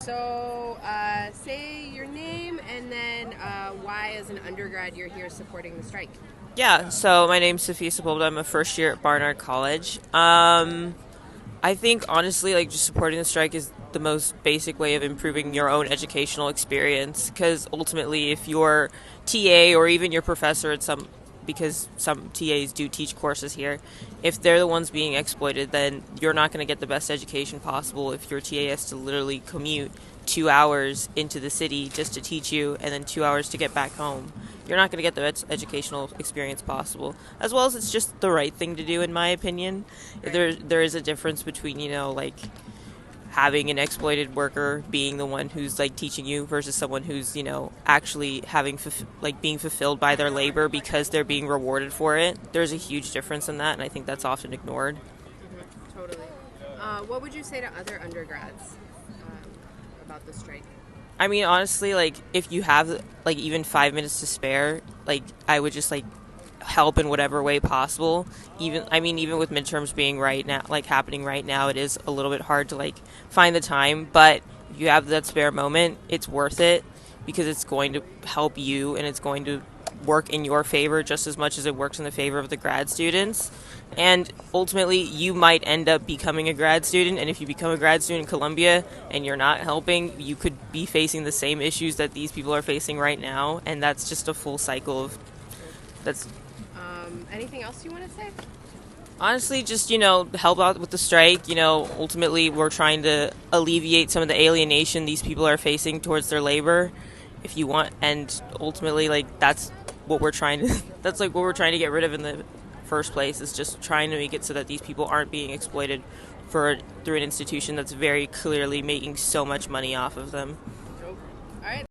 So, say your name and then why, as an undergrad, you're here supporting the strike. Yeah, so my name's Sophia. I'm a first year at Barnard College. I think honestly, like just supporting the strike is the most basic way of improving your own educational experience. Because ultimately, if your TA or even your professor at because some TAs do teach courses here, if they're the ones being exploited, then you're not going to get the best education possible if your TA has to literally commute 2 hours into the city just to teach you and then 2 hours to get back home. You're not going to get the best educational experience possible. As well as it's just the right thing to do, in my opinion. Right. There is a difference between like having an exploited worker being the one who's like teaching you versus someone who's actually having like being fulfilled by their labor because they're being rewarded for it. There's a huge difference in that, and I think that's often ignored. Totally. What would you say to other undergrads about the strike? I mean, honestly, like if you have like even 5 minutes to spare, like I would just like help in whatever way possible. Even with midterms being right now, like happening right now, it is a little bit hard to like find the time. But if you have that spare moment, it's worth it because it's going to help you and it's going to work in your favor just as much as it works in the favor of the grad students. And ultimately, you might end up becoming a grad student. And if you become a grad student in Columbia and you're not helping, you could be facing the same issues that these people are facing right now. And that's just a full cycle of that's Anything else you want to say? honestly just help out with the strike. Ultimately, we're trying to alleviate some of the alienation these people are facing towards their labor. If you want, and ultimately, like that's what we're trying to that's like what we're trying to get rid of in the first place, is just trying to make it so that these people aren't being exploited through an institution that's very clearly making so much money off of them. Nope. All right.